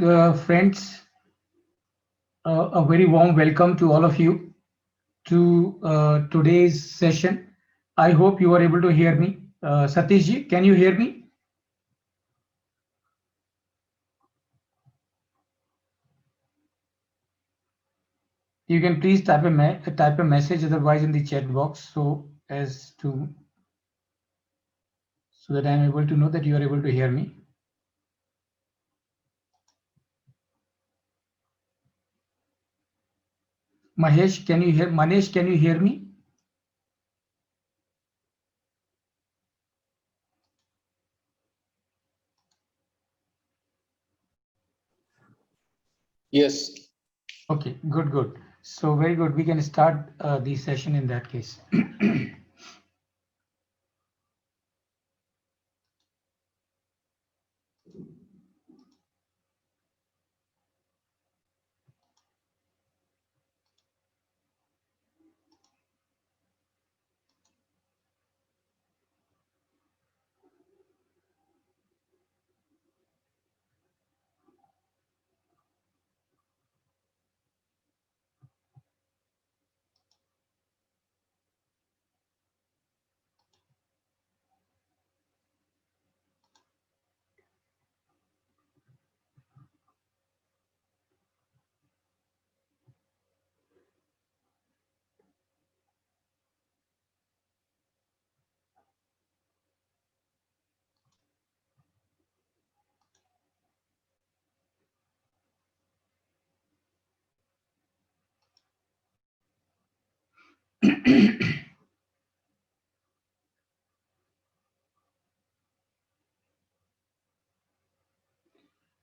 friends. A very warm welcome to all of you to today's session. I hope you are able to hear me. Satishji, can you hear me? You can please type a message otherwise in the chat box so that I am able to know that you are able to hear me. Manesh, can you hear me? Yes. Okay, good. So very good. We can start the session in that case.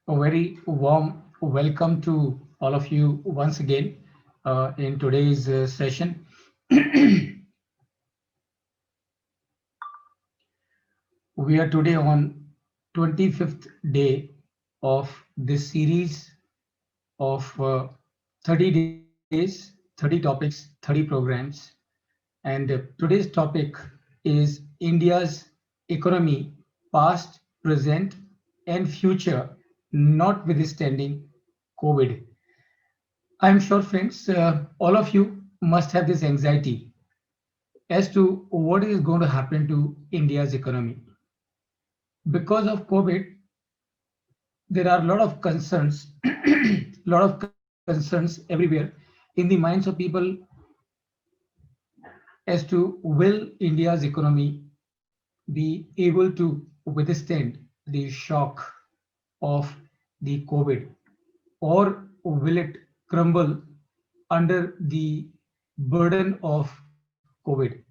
A very warm welcome to all of you once again in today's session. We are today on 25th day of this series of 30 days, 30 topics, 30 programs. And today's topic is India's economy, past, present, and future, notwithstanding COVID. I'm sure, friends, all of you must have this anxiety as to what is going to happen to India's economy. Because of COVID, there are a lot of concerns, lot of concerns everywhere in the minds of people as to will India's economy be able to withstand the shock of the COVID, or will it crumble under the burden of COVID?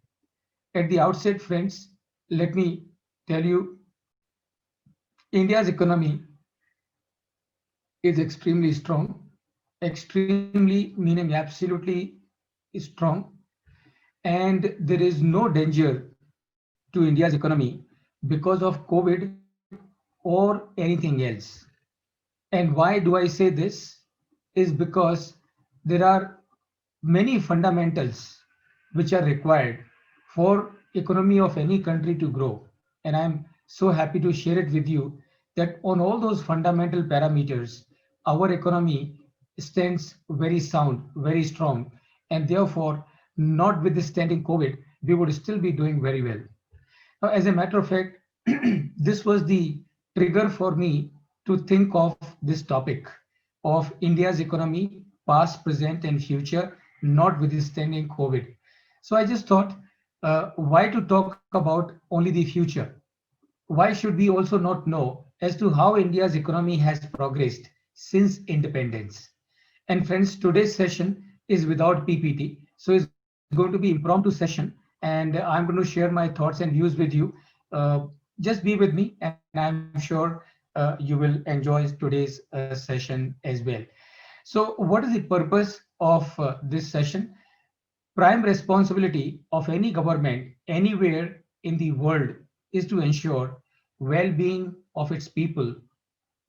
At the outset, friends, let me tell you India's economy is extremely strong, extremely meaning absolutely strong, and there is no danger to India's economy because of COVID or anything else. And why do I say this? Is because there are many fundamentals which are required for economy of any country to grow. And I'm so happy to share it with you that on all those fundamental parameters, our economy stands very sound, very strong, and therefore, notwithstanding COVID, we would still be doing very well. As a matter of fact, this was the trigger for me to think of this topic of India's economy, past, present, and future, notwithstanding COVID. So I just thought, why to talk about only the future? Why should we also not know as to how India's economy has progressed since independence? And friends, today's session is without PPT, so it's going to be impromptu session, and I'm going to share my thoughts and views with you. Just be with me, and I'm sure you will enjoy today's session as well. So, what is the purpose of this session? Prime responsibility of any government anywhere in the world is to ensure well-being of its people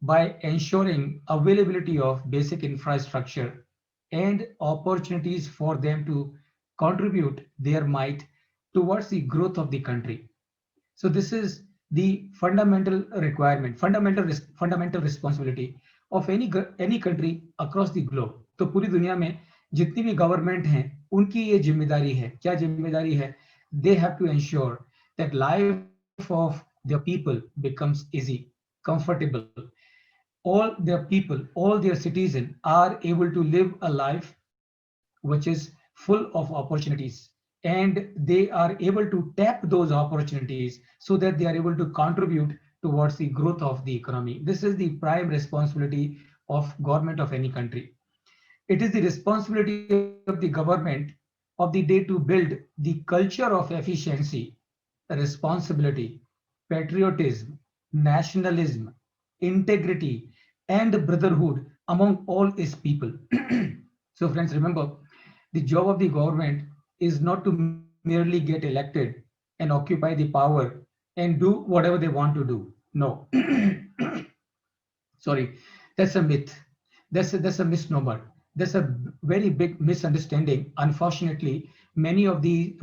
by ensuring availability of basic infrastructure and opportunities for them to contribute their might towards the growth of the country. So this is the fundamental requirement, fundamental responsibility of any country across the globe. तो पूरी दुनिया में जितनी भी government हैं उनकी ये जिम्मेदारी है. क्या जिम्मेदारी है? They have to ensure that life of their people becomes easy, comfortable. All their people, all their citizens are able to live a life which is full of opportunities, and they are able to tap those opportunities so that they are able to contribute towards the growth of the economy. This is the prime responsibility of government of any country. It is the responsibility of the government of the day to build the culture of efficiency, responsibility, patriotism, nationalism, integrity, and brotherhood among all its people. So, friends, remember, the job of the government is not to merely get elected and occupy the power and do whatever they want to do. No. Sorry, that's a myth. That's a misnomer. That's a very big misunderstanding. Unfortunately, many of the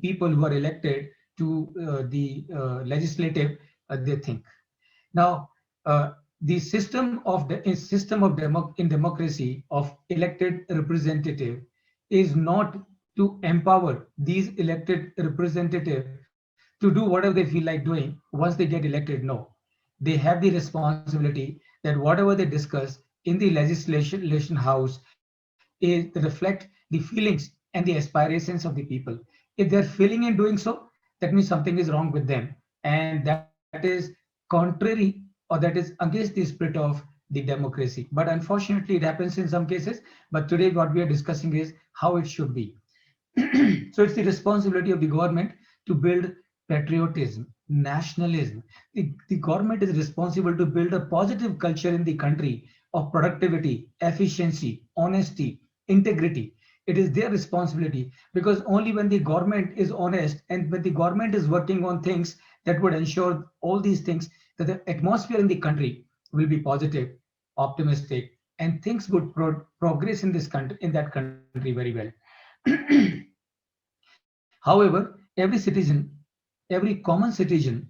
people who are elected to the legislative, they think. Now, the system in democracy of elected representative is not to empower these elected representative to do whatever they feel like doing once they get elected. No, they have the responsibility that whatever they discuss in the legislation house is reflect the feelings and the aspirations of the people. If they're feeling in doing so, that means something is wrong with them, and that is contrary, or that is against the spirit of the democracy. But unfortunately, it happens in some cases. But today, what we are discussing is how it should be. So it's the responsibility of the government to build patriotism, nationalism. The government is responsible to build a positive culture in the country of productivity, efficiency, honesty, integrity. It is their responsibility, because only when the government is honest and when the government is working on things that would ensure all these things, that the atmosphere in the country will be positive, optimistic, and things would progress in this country, in that country very well. However, every common citizen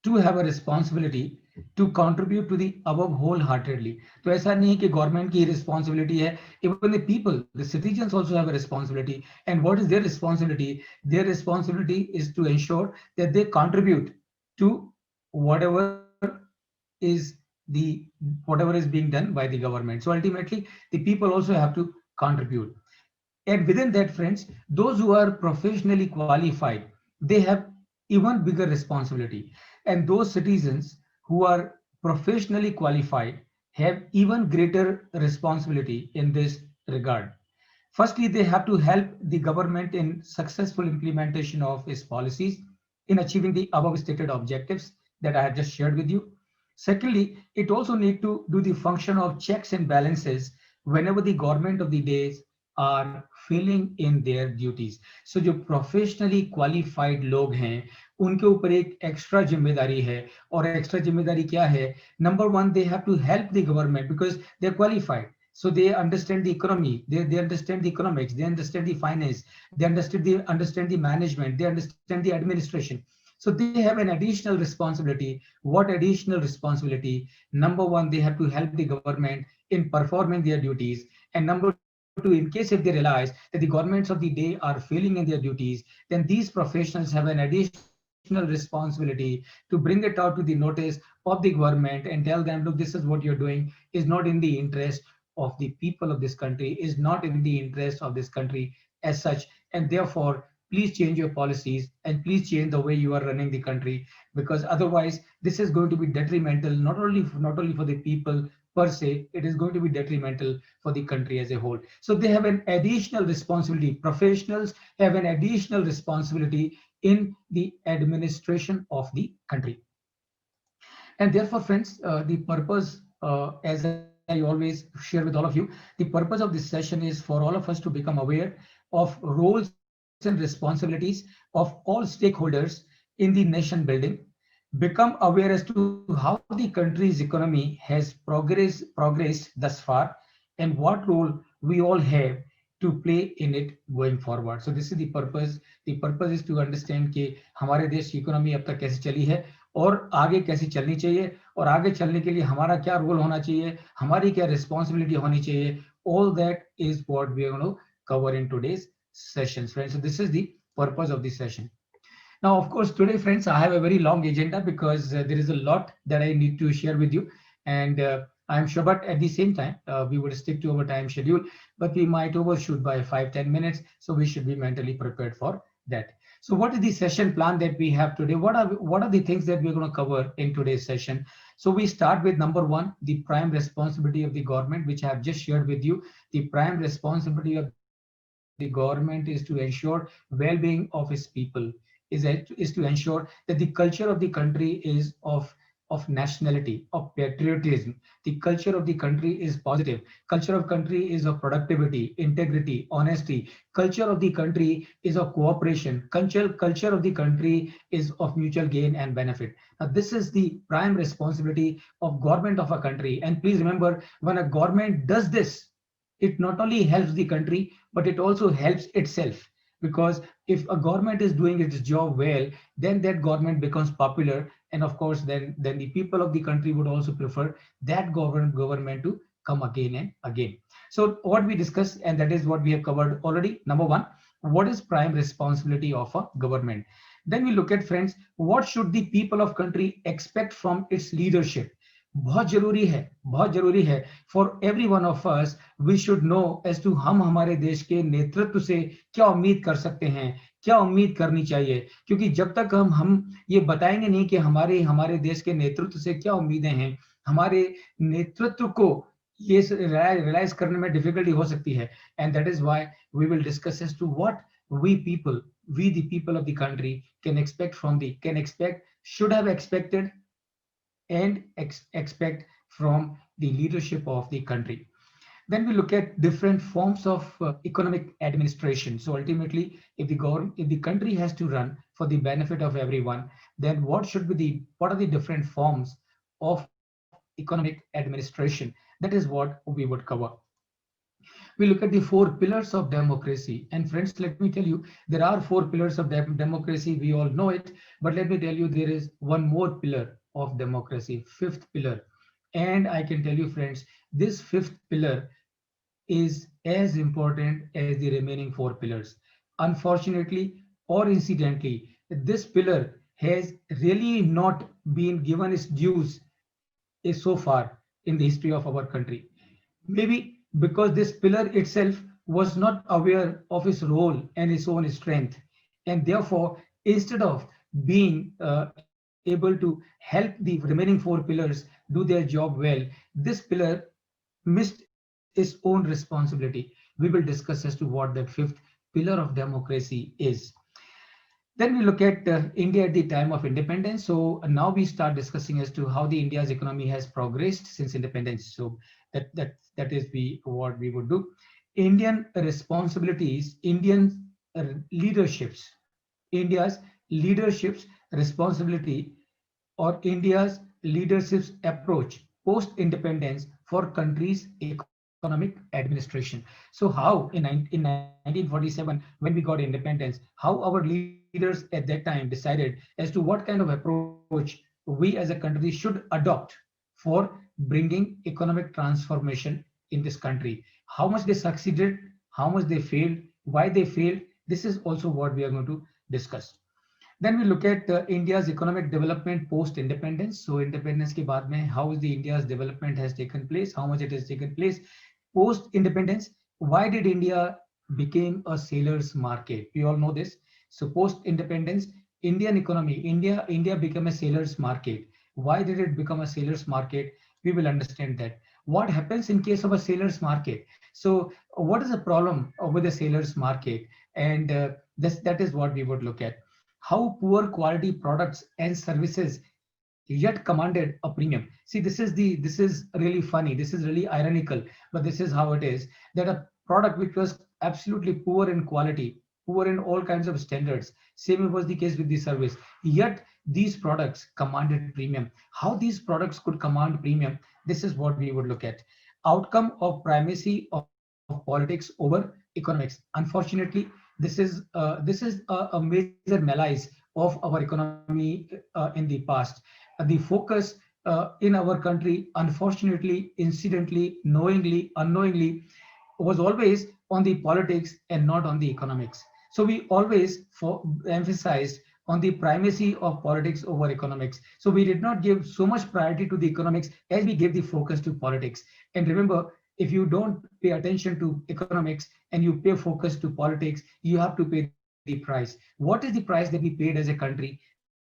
to have a responsibility to contribute to the above wholeheartedly. तो ऐसा नहीं कि government की responsibility है, even the people, the citizens also have a responsibility. And what is their responsibility? Their responsibility is to ensure that they contribute to whatever is whatever is being done by the government. So ultimately, the people also have to contribute. And within that, friends, those who are professionally qualified, they have even bigger responsibility. And those citizens who are professionally qualified have even greater responsibility in this regard. Firstly, they have to help the government in successful implementation of its policies in achieving the above stated objectives that I have just shared with you. Secondly, it also need to do the function of checks and balances whenever the government of the days are failing in their duties. So जो professionally qualified लोग हैं, उनके ऊपर एक extra जिम्मेदारी है. और extra जिम्मेदारी क्या है? Number one, they have to help the government because they're qualified. So they understand the economy, they understand the economics, they understand the finance, they understand the management, they understand the administration. So they have an additional responsibility. What additional responsibility? Number one, they have to help the government in performing their duties. And number two, in case if they realize that the governments of the day are failing in their duties, then these professionals have an additional responsibility to bring it out to the notice of the government and tell them, look, this is what you're doing is not in the interest of the people of this country, is not in the interest of this country as such. And therefore, please change your policies and please change the way you are running the country, because otherwise this is going to be detrimental, not only for the people per se, it is going to be detrimental for the country as a whole. So they have an additional responsibility. Professionals have an additional responsibility in the administration of the country. And therefore, friends, the purpose, as I always share with all of you, the purpose of this session is for all of us to become aware of roles and responsibilities of all stakeholders in the nation building, become aware as to how the country's economy has progressed thus far, and what role we all have to play in it going forward. So this is the purpose. The purpose is to understand कि हमारे देश की economy अब तक कैसे चली है और आगे कैसे चलनी चाहिए और आगे चलने के लिए हमारा क्या रोल होना चाहिए, हमारी क्या रिस्पॉन्सिबिलिटी होनी चाहिए, all that is what we are going to cover in today's session, friends. So this is the purpose of this session. Now, of course, today, friends, I have a very long agenda because there is a lot that I need to share with you. And I'm sure, but at the same time, we would stick to our time schedule, but we might overshoot by 5-10 minutes. So we should be mentally prepared for that. So what is the session plan that we have today? What are the things that we're going to cover in today's session? So we start with number one, the prime responsibility of the government, which I have just shared with you. The prime responsibility of the government is to ensure well-being of its people, is to ensure that the culture of the country is of nationality, of patriotism. The culture of the country is positive. Culture of country is of productivity, integrity, honesty. Culture of the country is of cooperation. Culture of the country is of mutual gain and benefit. Now, this is the prime responsibility of government of a country. And please remember, when a government does this, it not only helps the country, but it also helps itself. Because if a government is doing its job well, then that government becomes popular. And of course, then the people of the country would also prefer that government to come again and again. So what we discussed, and that is what we have covered already. Number one, what is prime responsibility of a government? Then we look at, friends, what should the people of country expect from its leadership? बहुत जरूरी है for every one of us. We should know as to हम हमारे देश के नेतृत्व से क्या उम्मीद कर सकते हैं, क्या उम्मीद करनी चाहिए. क्योंकि जब तक हम ये बताएंगे नहीं कि हमारे हमारे देश के नेतृत्व से क्या उम्मीदें हैं, हमारे नेतृत्व को ये रियलाइज करने में डिफिकल्टी हो सकती है. And that is why we will discuss as to what we people, we the people of the country can expect, should have expected, and expect from the leadership of the country. Then we look at different forms of economic administration. So ultimately, if the country has to run for the benefit of everyone, then what are the different forms of economic administration? That is what we would cover. We look at the four pillars of democracy. And friends, let me tell you, there are four pillars of democracy. We all know it, but let me tell you, there is one more pillar of democracy, fifth pillar. And I can tell you, friends, this fifth pillar is as important as the remaining four pillars. Unfortunately or incidentally, this pillar has really not been given its dues so far in the history of our country. Maybe because this pillar itself was not aware of its role and its own strength. And therefore, instead of being able to help the remaining four pillars do their job well, this pillar missed its own responsibility. We will discuss as to what that fifth pillar of democracy is. Then we look at India at the time of independence. So now we start discussing as to how the India's economy has progressed since independence. So that is what we would do. Indian responsibilities, Indian leaderships, India's leadership's responsibility, or India's leadership's approach post-independence for country's economic administration. So how in 1947, when we got independence, how our leaders at that time decided as to what kind of approach we as a country should adopt for bringing economic transformation in this country. How much they succeeded, how much they failed, why they failed. This is also what we are going to discuss. Then we look at India's economic development post-independence. So independence ke baad mein, how is the India's development has taken place, how much it has taken place post-independence. Why did India became a sailor's market? We all know this. So post-independence, Indian economy, India became a sailor's market. Why did it become a sailor's market? We will understand that. What happens in case of a sailor's market? So what is the problem with the sailor's market? And that is what we would look at. How poor quality products and services yet commanded a premium. See, this is really funny. This is really ironical, but this is how it is. That a product which was absolutely poor in quality, poor in all kinds of standards. Same was the case with the service. Yet these products commanded premium. How these products could command premium? This is what we would look at. Outcome of primacy of politics over economics. Unfortunately, this is a major malaise of our economy in the past. The focus in our country, unfortunately, incidentally, knowingly, unknowingly, was always on the politics and not on the economics. So we always emphasized on the primacy of politics over economics. So we did not give so much priority to the economics as we gave the focus to politics. And remember, if you don't pay attention to economics and you pay focus to politics, you have to pay the price. What is the price that we paid as a country?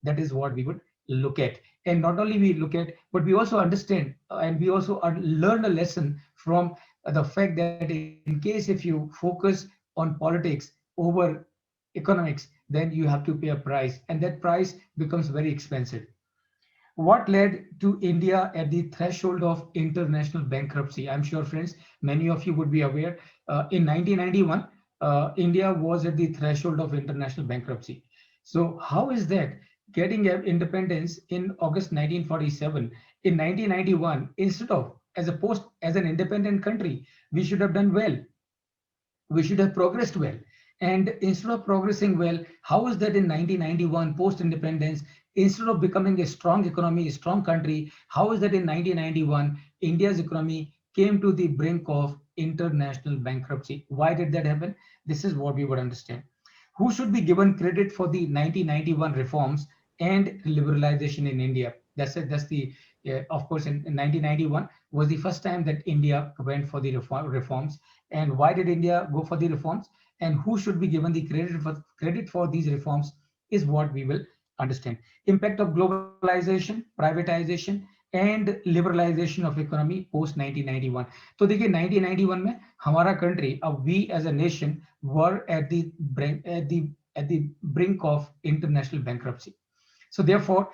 That is what we would look at. And not only we look at, but we also understand and we also learn a lesson from the fact that in case if you focus on politics over economics, then you have to pay a price, and that price becomes very expensive. What led to India at the threshold of international bankruptcy? I'm sure, friends, many of you would be aware. In 1991, India was at the threshold of international bankruptcy. So, how is that? Getting independence in August 1947, in 1991, instead of as an independent country, we should have done well, we should have progressed well. And instead of progressing well, how is that in 1991, post independence, instead of becoming a strong economy, a strong country, how is that in 1991, India's economy came to the brink of international bankruptcy? Why did that happen? This is what we would understand. Who should be given credit for the 1991 reforms and liberalization in India? That's it. That's the, of course, in 1991 was the first time that India went for the reforms. And why did India go for the reforms? And who should be given the credit for these reforms is what we will understand. Impact of globalization, privatization, and liberalization of economy post 1991. तो देखिए 1991 में हमारा country, we as a nation were at the brink of international bankruptcy. So therefore,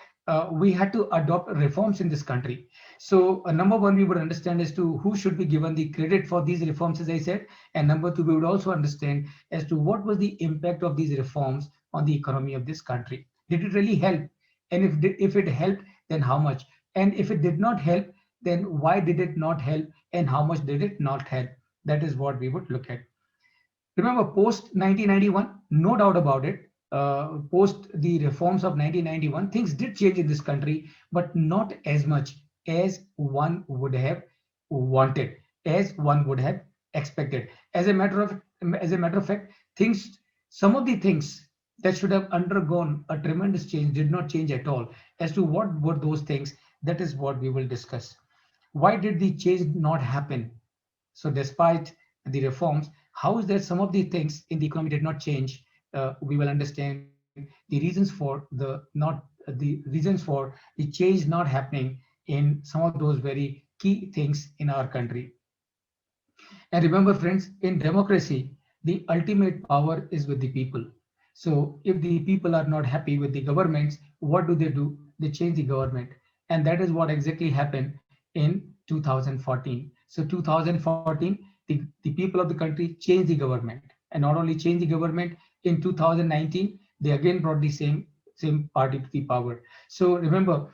we had to adopt reforms in this country. So number one, we would understand as to who should be given the credit for these reforms, as I said. And number two, we would also understand as to what was the impact of these reforms on the economy of this country. Did it really help? And if it helped, then how much? And if it did not help, then why did it not help? And how much did it not help? That is what we would look at. Remember, post 1991, no doubt about it, post the reforms of 1991, things did change in this country, but not as much as one would have wanted, as one would have expected. As a matter of fact, things, some of the things that should have undergone a tremendous change did not change at all. As to what were those things, that is what we will discuss. Why did the change not happen? So despite the reforms, how is that some of the things in the economy did not change? We will understand the reasons for the change not happening in some of those very key things in our country. And remember, friends, in democracy, the ultimate power is with the people. So if the people are not happy with the governments, what do? They change the government. And that is what exactly happened in 2014. So 2014, the people of the country changed the government. And not only changed the government, in 2019, they again brought the same party to the power. So remember,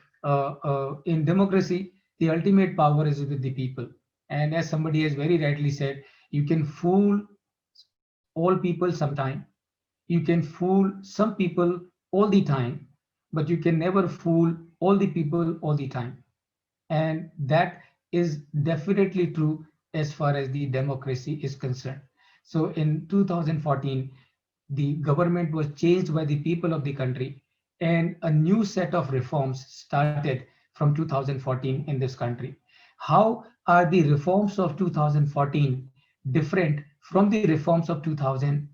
in democracy, the ultimate power is with the people. And as somebody has very rightly said, you can fool all people sometime, you can fool some people all the time, but you can never fool all the people all the time. And that is definitely true as far as the democracy is concerned. So in 2014, the government was changed by the people of the country, and a new set of reforms started from 2014 in this country. How are the reforms of 2014 different from the reforms of 2000,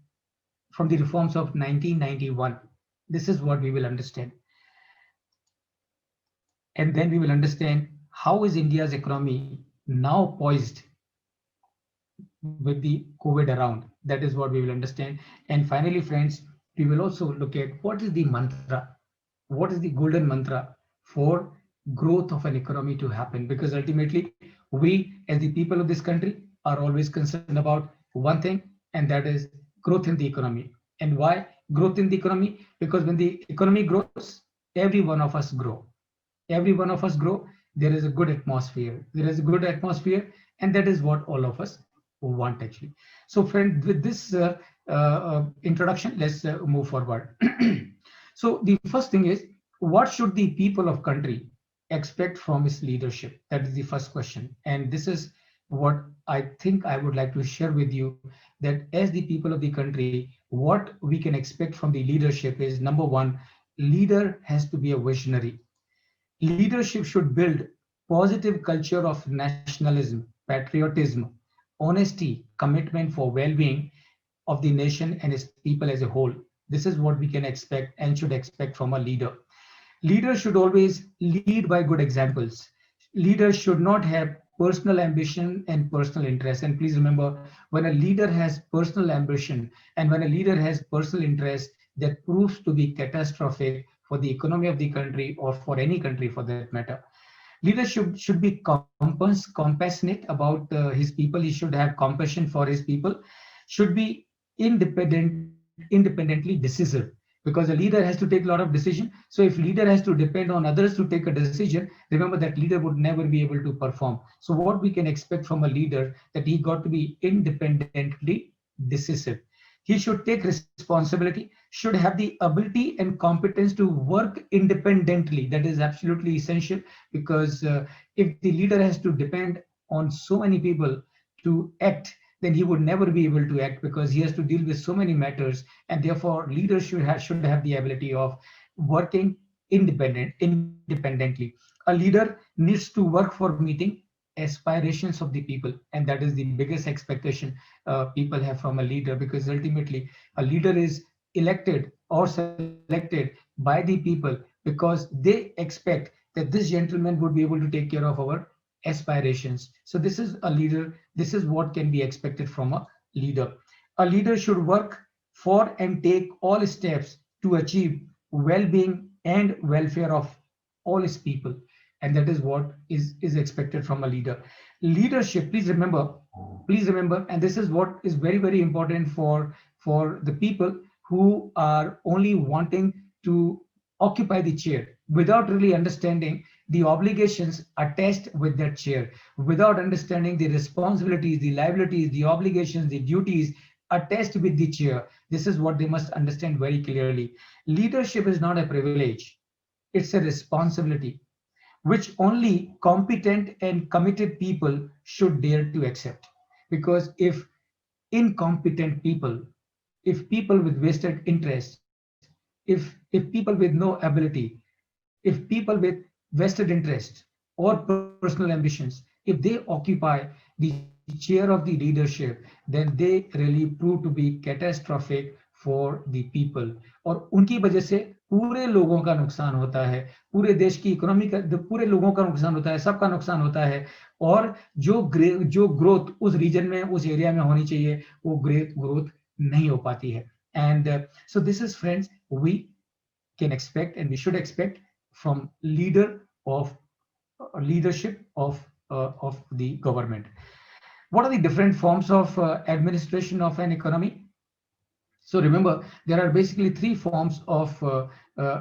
from the reforms of 1991? This is what we will understand. And then we will understand how is India's economy now poised with the COVID around. That is what we will understand. And finally, friends, we will also look at what is the mantra, what is the golden mantra for growth of an economy to happen. Because ultimately, we as the people of this country are always concerned about one thing, and that is growth in the economy. And why growth in the economy? Because when the economy grows, every one of us grow. Every one of us grow. There is a good atmosphere. There is a good atmosphere, and that is what all of us want actually. So friend, with this introduction, let's move forward. So the first thing is, what should the people of country expect from his leadership? That is the first question. And this is what I think I would like to share with you, that as the people of the country, what we can expect from the leadership is, number one, leader has to be a visionary. Leadership should build positive culture of nationalism, patriotism, honesty, commitment for well-being of the nation and its people as a whole. This is what we can expect and should expect from a leader. Leaders should always lead by good examples. Leaders should not have personal ambition and personal interest. And please remember, when a leader has personal ambition and when a leader has personal interest, that proves to be catastrophic for the economy of the country or for any country for that matter. Leadership should be compassionate about his people. He should have compassion for his people, should be independently decisive, because a leader has to take a lot of decision. So if leader has to depend on others to take a decision, remember that leader would never be able to perform. So what we can expect from a leader, that he got to be independently decisive. He should take responsibility, should have the ability and competence to work independently. That is absolutely essential, because if the leader has to depend on so many people to act, then he would never be able to act, because he has to deal with so many matters. And therefore leaders should have the ability of working independently. A leader needs to work for meeting aspirations of the people, and that is the biggest expectation people have from a leader, because ultimately a leader is elected or selected by the people because they expect that this gentleman would be able to take care of our aspirations. So this is a leader, this is what can be expected from a leader. A leader should work for and take all steps to achieve well-being and welfare of all his people, and that is what is expected from a leader. Leadership, please remember, and this is what is very very important for the people who are only wanting to occupy the chair without really understanding the obligations attached with that chair, without understanding the responsibilities, the liabilities, the obligations, the duties attached with the chair. This is what they must understand very clearly. Leadership is not a privilege, it's a responsibility which only competent and committed people should dare to accept. Because if incompetent people, if people with vested interest, if people with no ability, if people with vested interest or personal ambitions, if they occupy the chair of the leadership, then they really prove to be catastrophic for the people. और उनकी वजह से पूरे लोगों का नुकसान होता है, पूरे देश की इकोनॉमी का, पूरे लोगों का नुकसान होता है, सबका नुकसान होता है। और जो ग्रोथ उस रीजन में, उस एरिया में होनी चाहिए, वो ग्रोथ नहीं हो पाती है। And so this is friends, we can expect and we should expect from leadership of the government. What are the different forms of administration of an economy? So remember, there are basically three forms of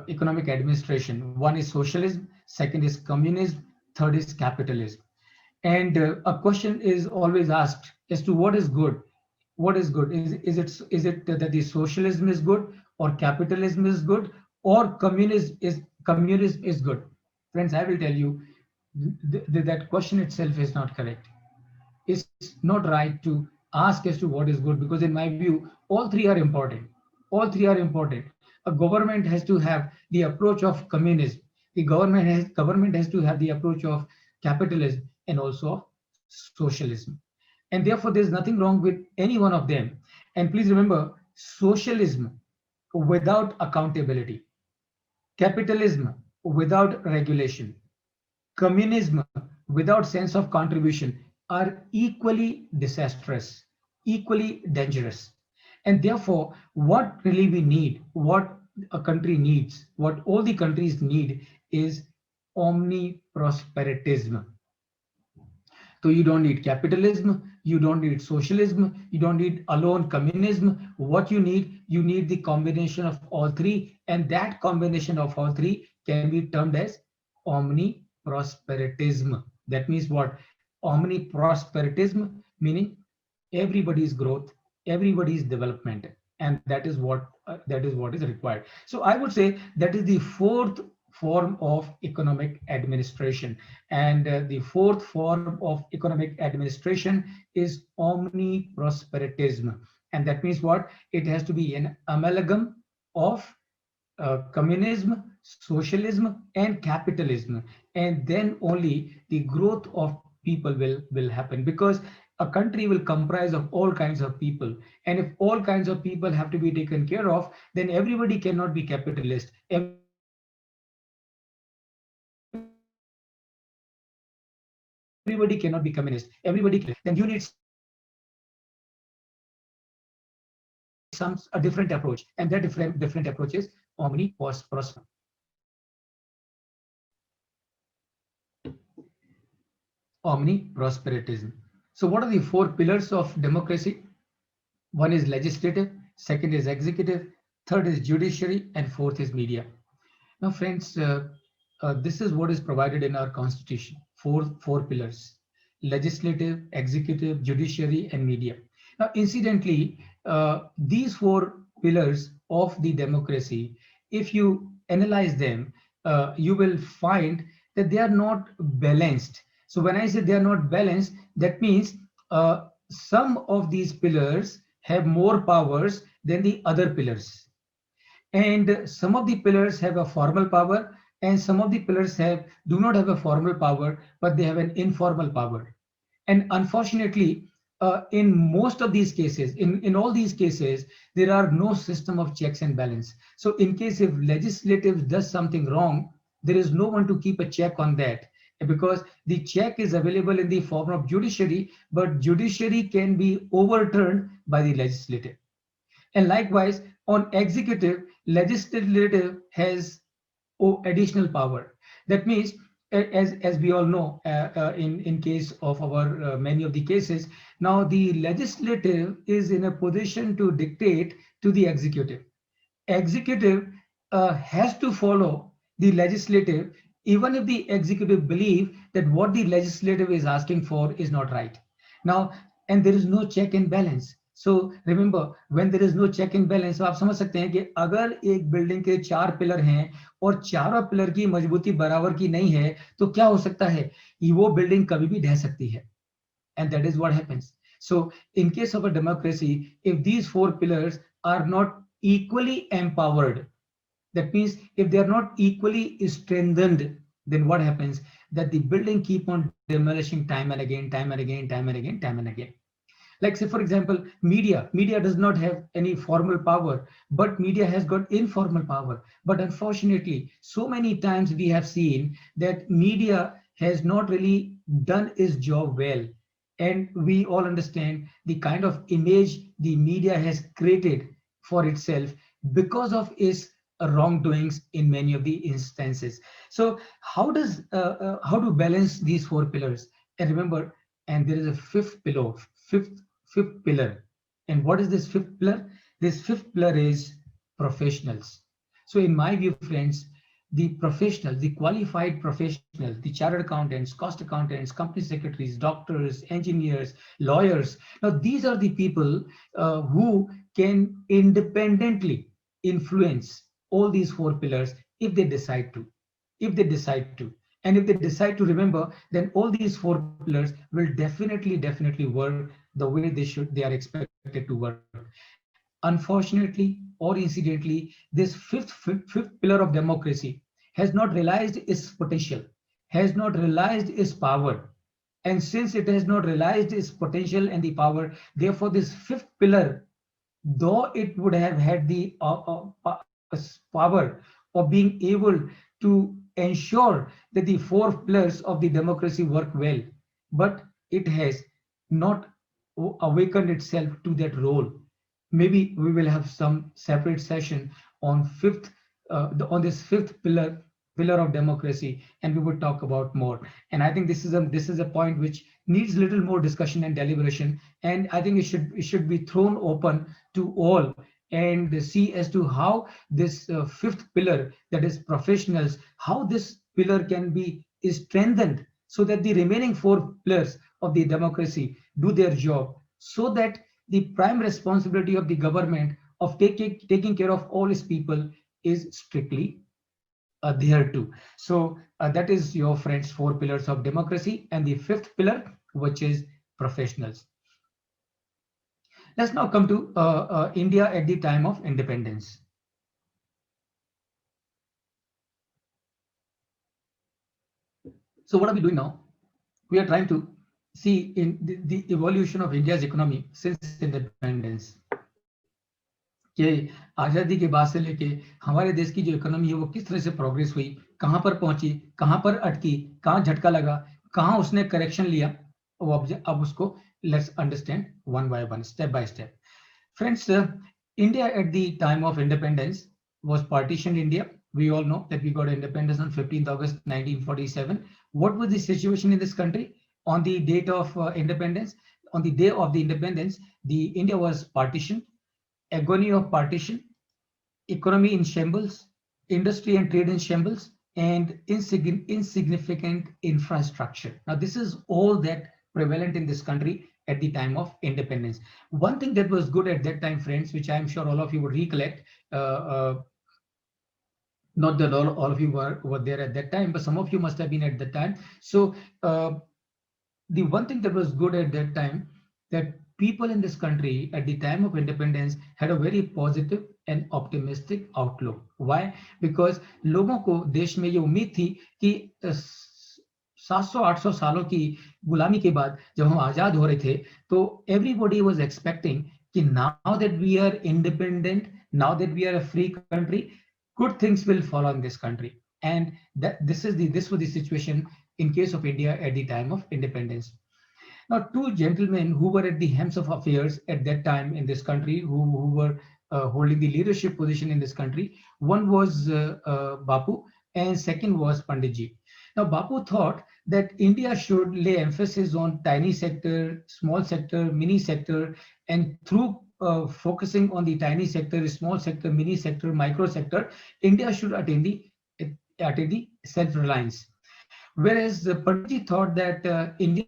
economic administration. One is socialism, second is communism, third is capitalism. And a question is always asked as to what is good. What is good? Is it that the socialism is good, or capitalism is good, or communism is good? Friends, I will tell you, that question itself is not correct. It's not right to ask as to what is good, because in my view all three are important. All three are important. A government has to have the approach of communism, the government has to have the approach of capitalism and also of socialism, and therefore there's nothing wrong with any one of them. And please remember, socialism without accountability, capitalism without regulation, communism without sense of contribution are equally disastrous, equally dangerous. And therefore, what really we need, what a country needs, what all the countries need is omniprosperitism. So you don't need capitalism, you don't need socialism, you don't need alone communism. What you need the combination of all three, and that combination of all three can be termed as omniprosperitism. That means what? Omniprosperitism meaning everybody's growth, everybody's development, and that is what is required. So I would say that is the form of economic administration. And the fourth form of economic administration is omniprosperitism. And that means what? It has to be an amalgam of communism, socialism, and capitalism. And then only the growth of people will happen, because a country will comprise of all kinds of people. And if all kinds of people have to be taken care of, then everybody cannot be capitalist. Everybody cannot be communist. Everybody cannot be socialist. Everybody cannot be capitalism. Then you need some a different approach, and that different approach is omniprosperitism. So what are the four pillars of democracy? One is legislative, second is executive, third is judiciary, and fourth is media. Now, friends, this is what is provided in our constitution. Four pillars: legislative, executive, judiciary, and media. Now, incidentally, these four pillars of the democracy, if you analyze them, you will find that they are not balanced. So when I say they are not balanced, that means some of these pillars have more powers than the other pillars. And some of the pillars have a formal power, and some of the pillars do not have a formal power, but they have an informal power. And unfortunately, in most of these cases, in all these cases, there are no system of checks and balance. So in case if legislative does something wrong, there is no one to keep a check on that, because the check is available in the form of judiciary, but judiciary can be overturned by the legislative. And likewise, on executive, legislative has additional power. That means, as we all know, in case of our many of the cases, now the legislative is in a position to dictate to the executive. Executive has to follow the legislative, even if the executive believe that what the legislative is asking for is not right. Now, and there is no check and balance. So remember, when there is no check and balance, तो आप समझ सकते हैं कि अगर एक building के चार पिलर हैं और चारों पिलर की मजबूती बराबर की नहीं है, तो क्या हो सकता है? वो बिल्डिंग कभी भी ढह सकती है. And that is what happens. So in case of a democracy, if these four pillars are not equally empowered, that means if they are not equally strengthened, then what happens? That the building keep on demolishing time and again, time and again, time and again, time and again. Like say, for example, media does not have any formal power, but media has got informal power. But unfortunately, so many times we have seen that media has not really done its job well. And we all understand the kind of image the media has created for itself because of its wrongdoings in many of the instances. So how to balance these four pillars? And remember, and there is a fifth pillar. And what is this fifth pillar? This fifth pillar is professionals. So in my view, friends, the professionals, the qualified professionals, the chartered accountants, cost accountants, company secretaries, doctors, engineers, lawyers. Now, these are the people who can independently influence all these four pillars if they decide to. If they decide to. And if they decide to, remember, then all these four pillars will definitely work the way they are expected to work. Unfortunately or incidentally, this fifth pillar of democracy has not realized its potential, has not realized its power. And since it has not realized its potential and the power, therefore this fifth pillar, though it would have had the power of being able to ensure that the four pillars of the democracy work well, but it has not awakened itself to that role. Maybe we will have some separate session on on this fifth pillar of democracy, and we would talk about more. And I think this is a point which needs a little more discussion and deliberation, and I think it should be thrown open to all and see as to how this fifth pillar, that is professionals, how this pillar can be strengthened so that the remaining four pillars of the democracy do their job, so that the prime responsibility of the government of taking care of all its people is strictly there too. So that is your friends 4 pillars of democracy, and the fifth pillar, which is professionals. Let's now come to India at the time of independence. So what are we doing now? We are trying to see in the evolution of India's economy since independence. कि आज़ादी के बाद से लेके हमारे देश की जो इकोनॉमी है वो किस तरह से प्रोग्रेस हुई, कहाँ पर पहुंची, कहाँ पर अटकी, कहाँ झटका लगा, कहाँ उसने करेक्शन लिया, वो अब उसको let's understand one by one, step by step. Friends, India at the time of independence was partitioned India. We all know that we got independence on 15th August 1947. What was the situation in this country on the date of independence? On the day of the independence, the India was partitioned, agony of partition, economy in shambles, industry and trade in shambles, and insignificant infrastructure. Now, this is all that prevalent in this country at the time of independence. One thing that was good at that time, friends, which I'm sure all of you would recollect, not that all of you were there at that time, but some of you must have been at that time. So the one thing that was good at that time, that people in this country at the time of independence had a very positive and optimistic outlook. Why? Because लोगों को देश में ये उम्मीद थी कि 700-800 सालों की गुलामी के बाद जब हम आजाद हो रहे थे, तो everybody was expecting कि now that we are independent, now that we are a free country, good things will follow in this country. And this was the situation in case of India at the time of independence. Now, two gentlemen who were at the helms of affairs at that time in this country, who were holding the leadership position in this country, one was Bapu, and second was Panditji. Now, Bapu thought that India should lay emphasis on tiny sector, small sector, mini sector, and through focusing on the tiny sector, small sector, mini sector, micro sector, India should attain the self-reliance. Whereas Panditji thought that India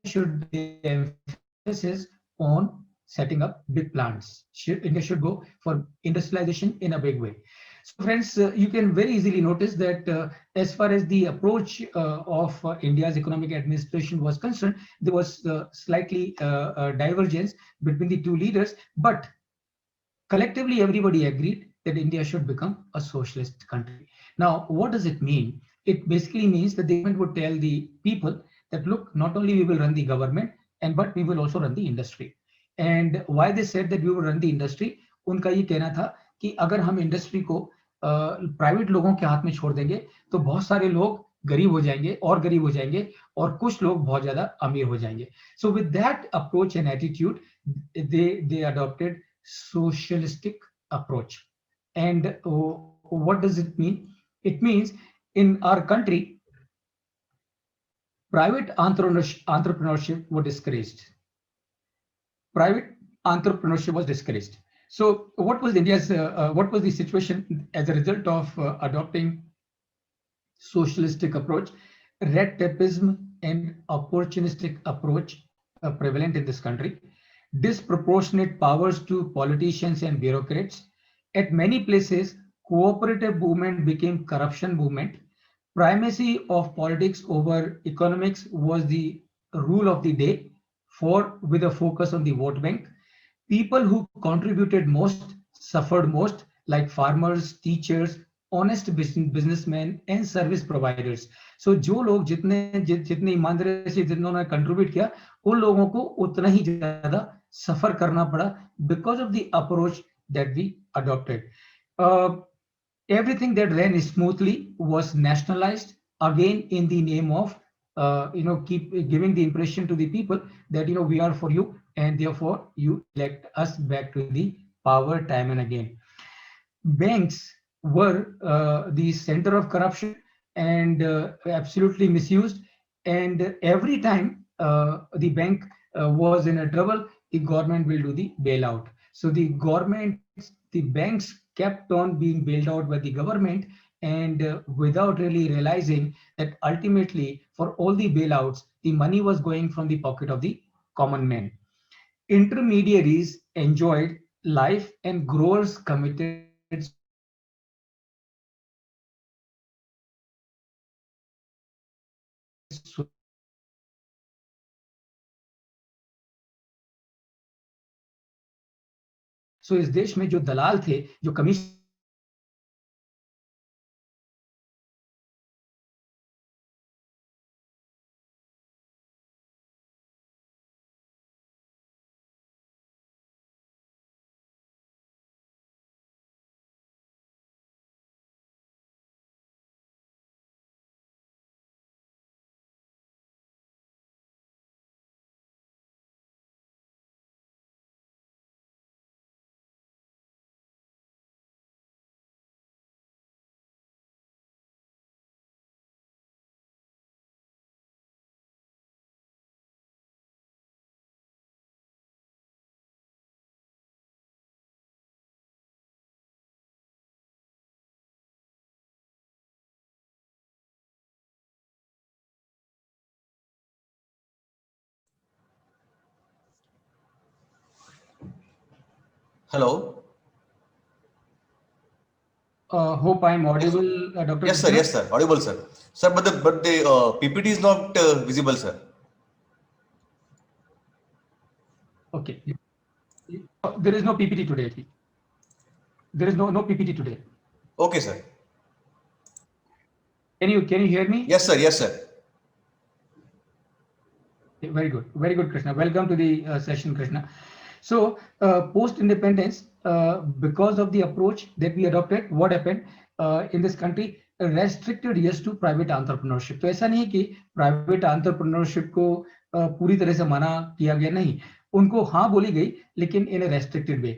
should emphasis on setting up big plants. India should go for industrialization in a big way. So friends, you can very easily notice that as far as the approach of India's economic administration was concerned, there was slightly divergence between the two leaders, but collectively everybody agreed that India should become a socialist country. Now, what does it mean? It basically means that the government would tell the people that, look, not only we will run the government, but we will also run the industry. And why they said that we will run the industry, उनका ये कहना था कि अगर हम industry को private लोगों के हाथ में छोड़ देंगे तो बहुत सारे लोग गरीब हो जाएंगे और कुछ लोग बहुत ज्यादा अमीर हो जाएंगे. So with that approach and attitude, they adopted socialistic approach. And what does it mean? It means in our country, private entrepreneurship was discouraged. Private entrepreneurship was discouraged. So what was what was the situation as a result of adopting socialistic approach? Red tapeism and opportunistic approach prevalent in this country. Disproportionate powers to politicians and bureaucrats. At many places, cooperative movement became corruption movement. Primacy of politics over economics was the rule of the day, with a focus on the vote bank. People who contributed most suffered most, like farmers, teachers, honest businessmen and service providers. So जो लोग जितने ईमानदारी से जिन्होंने contribute किया, उन लोगों को उतना ही ज्यादा सफर करना पड़ा because of the approach that we adopted. Everything that ran smoothly was nationalized, again in the name of keep giving the impression to the people that we are for you and therefore you elect us back to the power time and again. Banks were the center of corruption and absolutely misused, and every time the bank was in a trouble, the government will do the bailout. So the banks kept on being bailed out by the government, and without really realizing that ultimately for all the bailouts, the money was going from the pocket of the common man. Intermediaries enjoyed life and growers committed suicide. सो इस देश में जो दलाल थे, जो commission Hello. hope I'm Yes. audible, Dr. Yes, sir. Krishna. Yes, sir. Audible, sir. Sir, but the PPT is not visible, sir. Okay. There is no PPT today. There is no PPT today. Okay, sir. Can you hear me? Yes, sir. Yes, sir. Very good, Krishna. Welcome to the session, Krishna. So, post independence, because of the approach that we adopted, what happened in this country? Restricted yes to private entrepreneurship. तो ऐसा नहीं है कि private entrepreneurship को पूरी तरह से मना किया गया, नहीं, उनको हाँ बोली गई, लेकिन इन रेस्ट्रिक्टेड वे.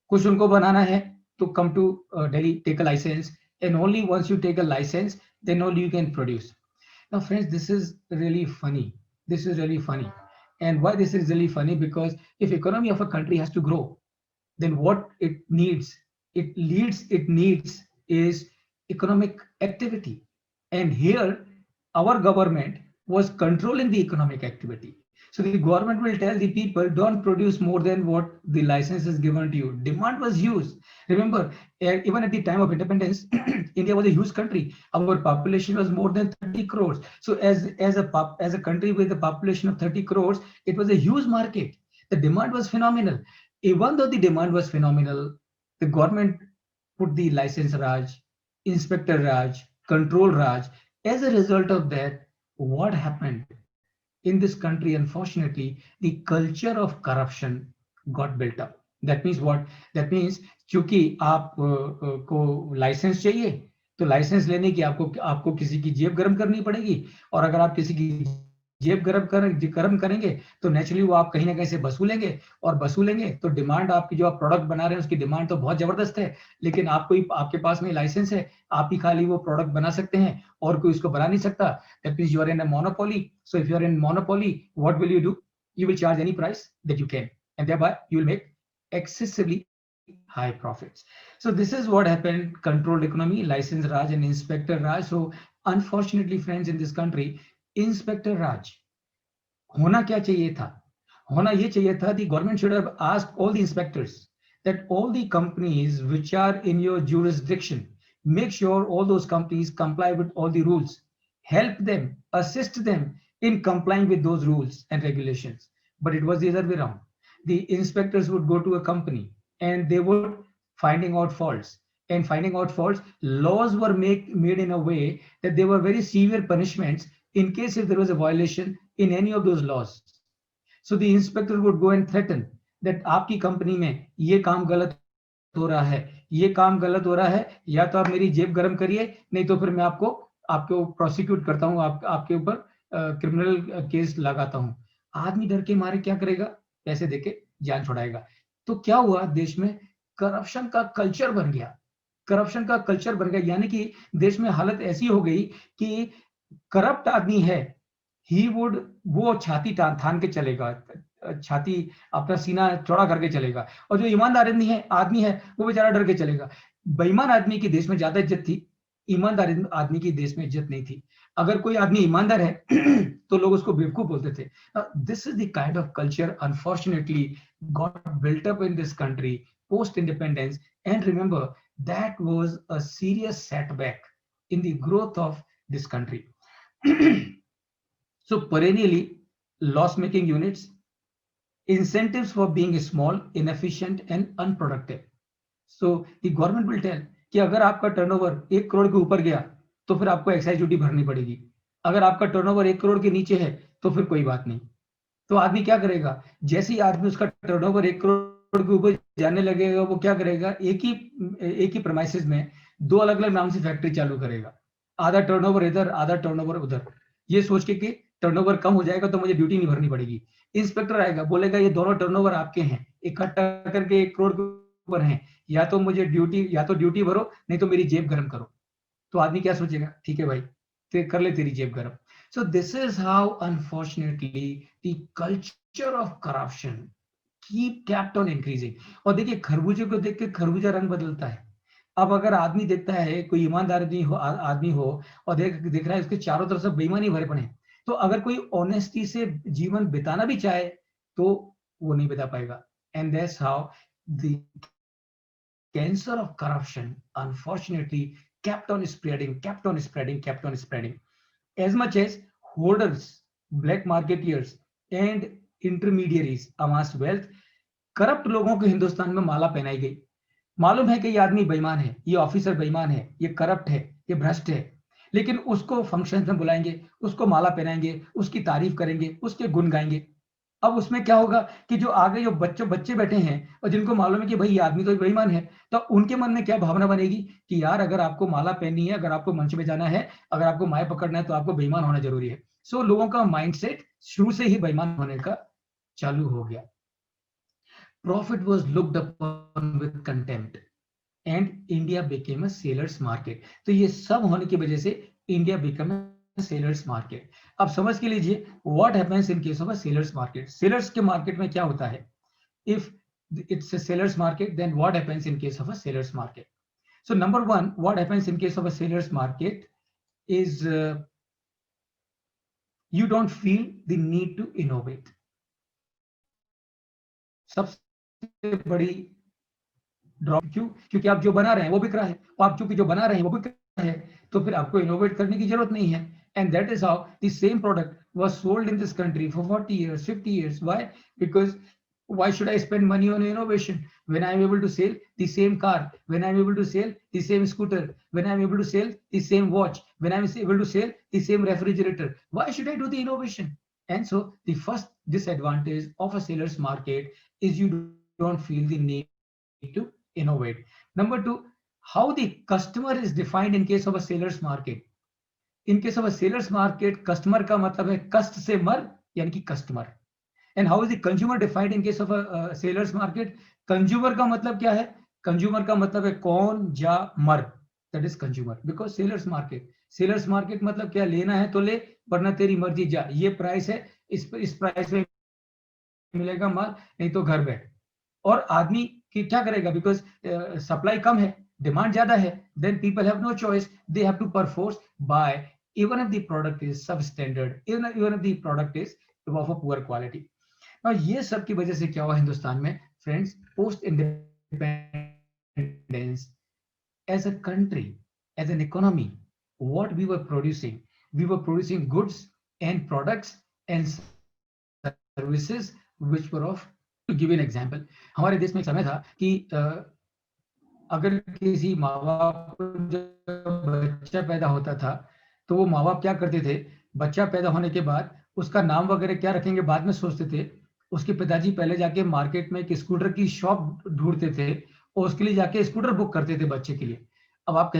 कुछ उनको बनाना है तो come to Delhi, take a licence, and only once you take a licence, then only you can produce. Now, friends, this is really funny. This is really funny. And why this is really funny? Because if economy of a country has to grow, then what it needs is economic activity. And here, our government was controlling the economic activity. So the government will tell the people, don't produce more than what the license is given to you. Demand was huge. Remember, even at the time of independence, India was a huge country. Our population was more than 30 crores. So as a country with a population of 30 crores, it was a huge market. The demand was phenomenal. Even though the demand was phenomenal, the government put the license Raj, Inspector Raj, Control Raj. As a result of that, what happened in this country? Unfortunately, the culture of corruption got built up. That means what? That means क्योंकि आप को licence चाहिए, तो licence लेने की आपको आपको किसी की जेब गर्म करनी पड़ेगी, और अगर आप किसी की जेब गर्म करेंगे तो नेचुरली वो आप कहीं ना कहीं से वसूलेंगे, और वसूलेंगे तो डिमांड आपकी, जो आप प्रोडक्ट बना रहे हैं उसकी डिमांड तो बहुत जबरदस्त है, लेकिन आपको ही, आपके पास में लाइसेंस है, आप ही खाली वो प्रोडक्ट बना सकते हैं और कोई उसको बना नहीं सकता. That means you are in a monopoly. So if you are in monopoly, what will you do? You will charge any price that you can, and thereby you will make excessively high profits. So this is what happened: controlled economy, license Raj and Inspector Raj. So unfortunately, friends, in this country, Inspector Raj होना क्या चाहिए था? होना ये चाहिए था, the government should have asked all the inspectors that all the companies which are in your jurisdiction, make sure all those companies comply with all the rules. Help them, assist them in complying with those rules and regulations. But it was the other way around. The inspectors would go to a company and they would finding out faults. And finding out faults, laws were made in a way that there were very severe punishments in case if there was a violation in any of those laws. So the inspector would go and threaten that आपकी company में ये काम गलत हो रहा है, ये काम गलत हो रहा है, या तो आप मेरी जेब गर्म करिए, नहीं तो फिर मैं आपको प्रोसिक्यूट करता हूँ, आपके ऊपर क्रिमिनल केस लगाता हूँ. आदमी डर के मारे क्या करेगा? पैसे देके जान छुड़ाएगा. तो क्या हुआ देश में? करप्शन का कल्चर बन गया. करप्शन का कल्चर बन गया, यानी कि देश में हालत ऐसी हो गई कि करप्ट आदमी है, ही वुड, वो छाती थान के चलेगा, छाती अपना सीना चौड़ा करके चलेगा, और जो ईमानदार आदमी है वो बेचारा डर के चलेगा. बेईमान आदमी की देश में ज्यादा इज्जत थी, ईमानदार आदमी की देश में इज्जत नहीं थी. अगर कोई आदमी ईमानदार है तो लोग उसको बेवकूफ बोलते थे. This is the kind of culture unfortunately got built up in this country post independence. And remember, that was a serious setback in the growth of this country. So perennially loss making units, incentives for being small, inefficient and unproductive. So the government will tell कि अगर आपका turnover 1 crore के ऊपर गया तो फिर आपको excise duty भरनी पड़ेगी, अगर आपका टर्नओवर 1 करोड़ के नीचे है तो फिर कोई बात नहीं। तो आदमी क्या करेगा, जैसे ही आदमी उसका टर्नओवर 1 करोड़ के ऊपर जाने लगेगा, वो क्या करेगा, एक ही प्रेमाइसेस में 2 अलग-अलग नाम से फैक्ट्री चालू करेगा, आधा टर्नओवर इधर, आधा टर्नओवर उधर, ये सोच के कि टर्नओवर कम हो जाएगा तो मुझे ड्यूटी नहीं भरनी पड़ेगी। इंस्पेक्टर आएगा, बोलेगा ये दोनों टर्नओवर आपके हैं, इकट्ठा करके 1 करोड़ के ऊपर हैं, या तो ड्यूटी भरो, नहीं तो मेरी जेब गरम करो। तो आदमी क्या सोचेगा, ठीक है भाई, कर ले तेरी जेब गरम। So this is how, unfortunately, the culture of corruption kept on increasing. और देखिए, खरबूजे को देख के खरबूजा रंग बदलता है। अब अगर आदमी देखता है, कोई ईमानदार आदमी हो और देख रहा है उसके चारों तरफ से बेईमानी भरे पड़े हैं, तो अगर कोई ऑनेस्टी से जीवन बिताना भी चाहे तो वो नहीं बिता पाएगा। And that's how the cancer of corruption, unfortunately, kept on spreading. As much as hoarders, black marketeers and intermediaries amassed wealth, corrupt लोगों को हिंदुस्तान में माला पहनाई गई। मालूम है कि ये आदमी बेईमान है, ये ऑफिसर बेईमान है, ये करप्ट है, ये भ्रष्ट है, लेकिन उसको फंक्शन में बुलाएंगे, उसको माला पहनाएंगे, उसकी तारीफ करेंगे, उसके गुण गाएंगे। अब उसमें क्या होगा कि जो आगे जो बच्चे बैठे हैं और जिनको मालूम है कि भाई ये आदमी तो बेईमान है, तो उनके मन में क्या भावना बनेगी कि यार अगर आपको माला पहननी है, अगर आपको मंच में जाना है, अगर आपको माय पकड़ना है तो आपको बेईमान होना जरूरी है। सो लोगों का माइंडसेट शुरू से ही बेईमान होने का चालू हो गया। Profit was looked upon with contempt and India became a sailor's market. तो ये सब होने की वजह से India became a sailor's market. अब समझ के लीजिए what happens in case of a sailor's market. Sailors के market में क्या होता है? If it's a sailor's market, then what happens in case of a sailor's market? So number one, what happens in case of a sailor's market is you don't feel the need to innovate. सबसे बड़ी drop क्यों? क्योंकि आप जो बना रहे हैं वो बिक रहा है, और आप चूंकि जो बना रहे हैं वो बिक रहा है, तो फिर आपको इनोवेट करने की जरूरत नहीं है। And that is how the same product was sold in this country for 40 years, 50 years. Why? Because why should I spend money on innovation when I'm able to sell the same car, when I'm able to sell the same scooter, when I'm able to sell the same watch, when I'm able to sell the same refrigerator? Why should I do the innovation? And so the first disadvantage of a seller's market is you don't feel the need to innovate. Number two, how the customer is defined in case of a seller's market. In case of a seller's market, customer का मतलब है कष्ट से मर, यानी कि customer. And how is the consumer defined in case of a seller's market? Consumer का मतलब क्या है? Consumer का मतलब है कौन जा मर, that is consumer. Because seller's market मतलब क्या, लेना है तो ले वरना तेरी मर्जी जा, ये प्राइस है, इस प्राइस में मिलेगा माल, नहीं तो घर बैठ। और आदमी कि क्या करेगा, बिकॉज सप्लाई कम है, डिमांड ज्यादा है, then people have no choice, they have to perforce buy even if the product is substandard, even if the product is of a poor quality. और ये सब की वजह से क्या हुआ हिंदुस्तान में friends, post independence, as a country, as an economy, what we were producing goods and products and services which were off, to give you an example, हमारे देश में एक समय था कि अगर किसी माँ बाप को जब बच्चा पैदा होता था तो वो माँ बाप क्या करते थे, बच्चा पैदा होने के बाद उसका नाम वगैरह क्या रखेंगे बाद में सोचते थे। उसके पिताजी पहले जाके मार्केट में एक स्कूटर की शॉप ढूंढते थे और उसके लिए जाके स्कूटर बुक करते थे बच्चे के लिए। अब आप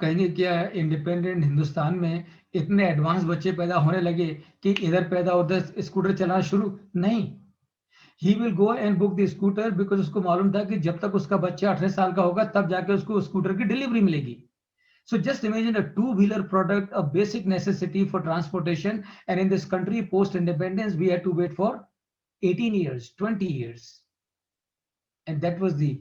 कहेंगे क्या इंडिपेंडेंट हिंदुस्तान में इतने एडवांस बच्चे पैदा होने लगे कि इधर पैदा उधर स्कूटर चलाना शुरू? नहीं, he will go and book the scooter because उसको मालूम था कि जब तक उसका बच्चा 18 साल का होगा तब जाके उसको स्कूटर की डिलीवरी मिलेगी। So just imagine a two-wheeler product, a basic necessity for transportation, and in this country post-independence we had to wait for 18 years, 20 years, and that was the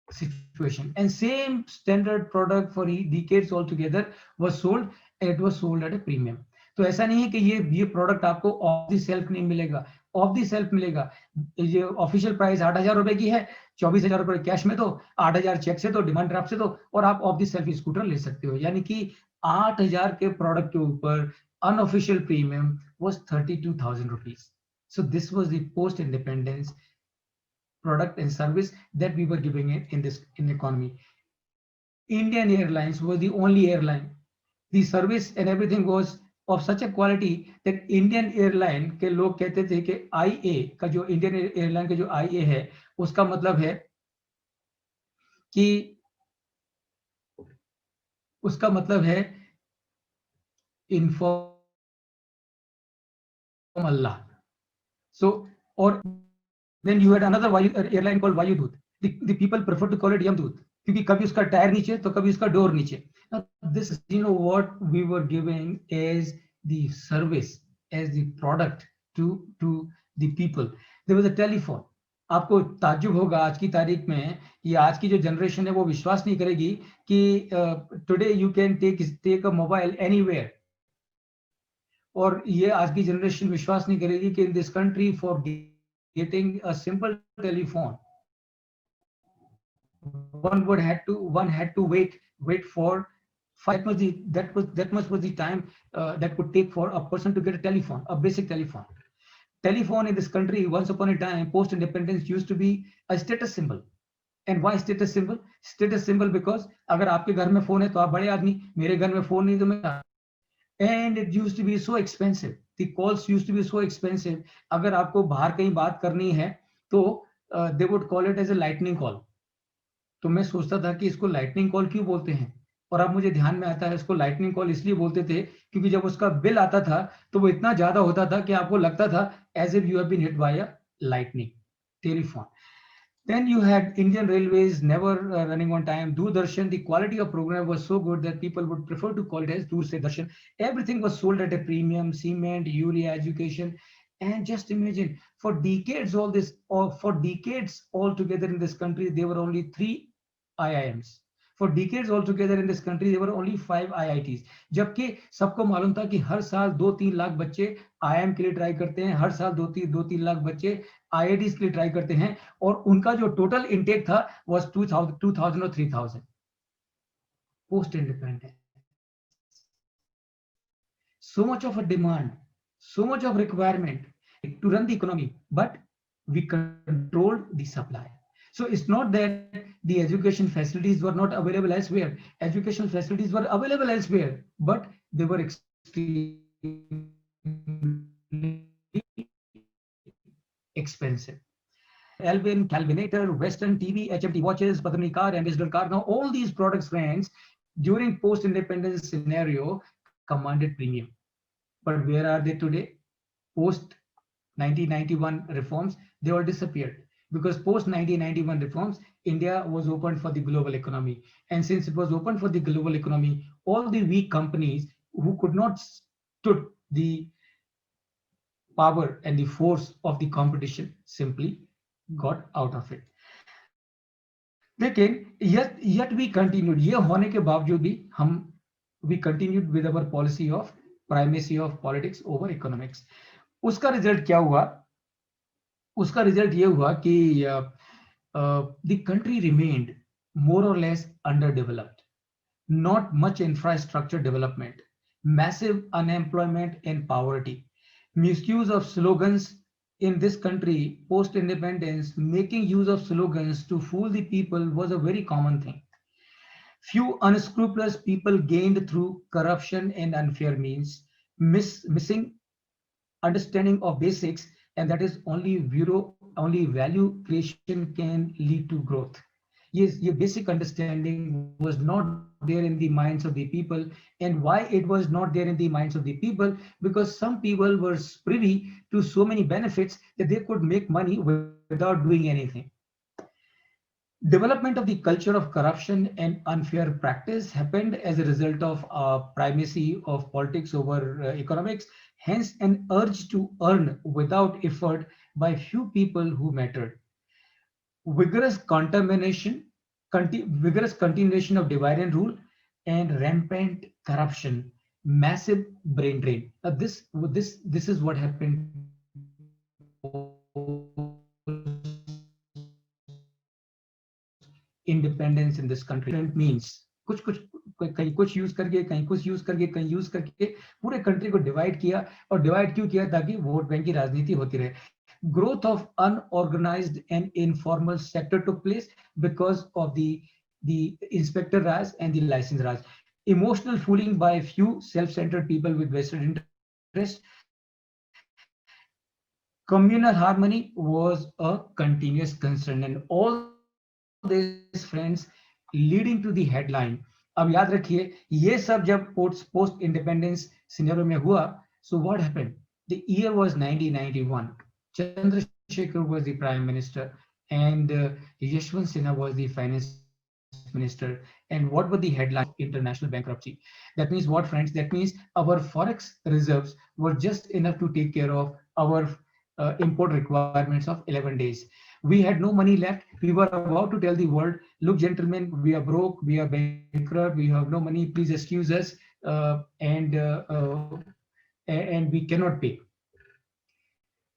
situation. And same standard product for decades altogether was sold, and it was sold at a premium. तो ऐसा नहीं है कि ये product आपको of the self नहीं मिलेगा, of the self मिलेगा। ये ऑफिशियल प्राइस 8,000 रुपए की है, 24,000 रुपए कैश में दो, 8,000 चेक से दो, डिमांड ड्राफ्ट से दो, और आप ऑफ द सेल्फ स्कूटर ले सकते हो। यानी कि 8,000 के प्रोडक्ट के ऊपर unofficial premium was 32,000 rupees. So this was the post-independence product and service that we were giving it in the economy. Indian Airlines was the only airline. The service and everything was of such a quality that Indian Airline के लोग कहते थे कि IA का जो Indian Airline का जो IA है उसका मतलब है कि उसका मतलब है inform Allah. So, or then you had another airline called Vayudut. The people prefer to call it Yamdut क्योंकि कभी उसका टायर नीचे तो कभी उसका डोर नीचे. Now this, what we were giving as the service, as the product to the people. There was a telephone. आपको ताज्जुब होगा आज की तारीख में, ये आज की जो जनरेशन है वो विश्वास नहीं करेगी कि today you can take a mobile anywhere. और ये आज की जनरेशन विश्वास नहीं करेगी कि in this country for getting a simple telephone one had to wait for that much was the time that could take for a person to get a telephone, a basic telephone. Telephone in this country once upon a time post independence used to be a status symbol. And why status symbol? Status symbol because अगर आपके घर में phone है तो आप बड़े आदमी, मेरे घर में फोन नहीं तो मैं. And it used to be so expensive. The calls used to be so expensive. अगर आपको बाहर कहीं बात करनी है तो they would call it as a lightning call. तो मैं सोचता था कि इसको लाइटनिंग कॉल क्यों बोलते हैं, और अब मुझे ध्यान में आता है इसको लाइटनिंग कॉल इसलिए बोलते थे क्योंकि जब उसका बिल आता था तो वो इतना ज्यादा होता था कि आपको लगता था as if you have been hit by a lightning telephone. Then you had Indian Railways never running on time. Doordarshan, the quality of program was so good that people would prefer to call it as Dur Se Darshan. Everything was sold at a premium, cement, urea, education. And just imagine, for decades, or for decades altogether in this country, there were only 3 IIMs. For decades altogether in this country, there were only 5 IITs. जबकि सबको मालूम था कि हर साल 2-3 लाख बच्चे IIM के लिए try करते हैं, हर साल 2-3 लाख बच्चे IITs के लिए ट्राई करते हैं, और उनका जो टोटल इनटेक था was 2000 or 3000 post independence. So much of a demand, so much of requirement to run the economy, but we controlled the supply. So it's not that the education facilities were not available elsewhere. Educational facilities were available elsewhere, but they were extremely expensive. Alvin, Calvinator, Western TV, HMT watches, Padmini car, and digital car. Now all these products brands during post-independence scenario commanded premium. But where are they today? Post 1991 reforms, they all disappeared. Because post 1991 reforms, India was opened for the global economy. And since it was open for the global economy, all the weak companies who could not stood the power and the force of the competition simply got out of it. लेकिन yet we continued, ये होने के बावजूद भी हम we continued with our policy of primacy of politics over economics. उसका result क्या हुआ? उसका रिजल्ट ये हुआ कि the country remained more or less underdeveloped, not much infrastructure development, massive unemployment and poverty, misuse of slogans in this country post independence. Making use of slogans to fool the people was a very common thing. Few unscrupulous people gained through corruption and unfair means, missing understanding of basics, and that is only value creation can lead to growth. Yes, your basic understanding was not there in the minds of the people. And why it was not there in the minds of the people? Because some people were privy to so many benefits that they could make money without doing anything. Development of the culture of corruption and unfair practice happened as a result of primacy of politics over economics, hence an urge to earn without effort by few people who mattered. Vigorous vigorous continuation of divide and rule, and rampant corruption, massive brain drain. This is what happened independence in this country. Means कुछ कहीं कुछ use करके, कहीं कुछ use करके, कहीं use करके पूरे कंट्री को डिवाइड किया। और डिवाइड क्यों किया? ताकि वोट बैंक की राजनीति होती रहे। Growth of unorganized and informal sector took place because of the inspector Raj and the license Raj. Emotional fooling by a few self-centered people with vested interest. Communal harmony was a continuous concern, and all this, friends, leading to the headline. अब याद रखिए, ये सब जब post independence scenario में हुआ, so what happened? The year was 1991. Chandrasekhar was the prime minister, and Yashwant Sinha was the finance minister. And what were the headlines of international bankruptcy? That means what, friends? That means our forex reserves were just enough to take care of our import requirements of 11 days. We had no money left. We were about to tell the world, look, gentlemen, we are broke, we are bankrupt, we have no money, please excuse us, and we cannot pay.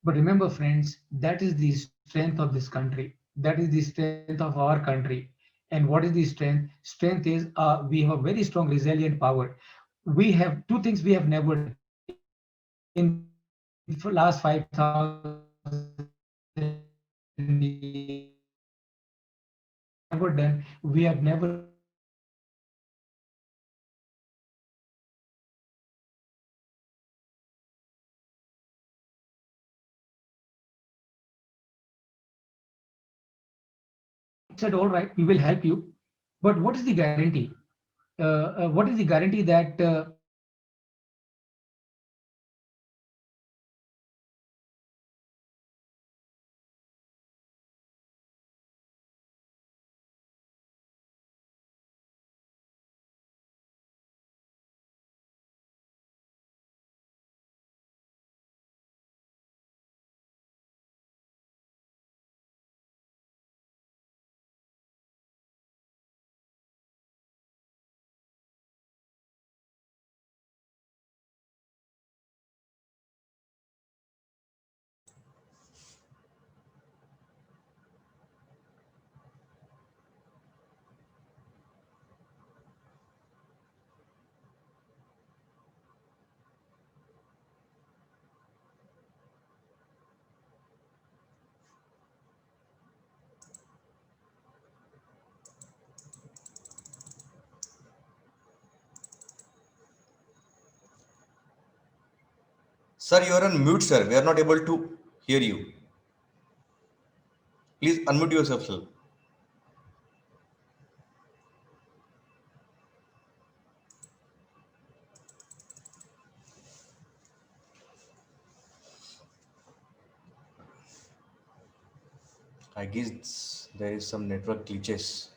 But remember, friends, that is the strength of this country. That is the strength of our country. And what is the strength? Strength is we have a very strong, resilient power. We have two things we have never done in the last 5,000 years. We have never done. We have never said, all right, we will help you. But what is the guarantee? What is the guarantee that Sir, you are on mute, sir. We are not able to hear you. Please unmute yourself, sir. I guess there is some network glitches.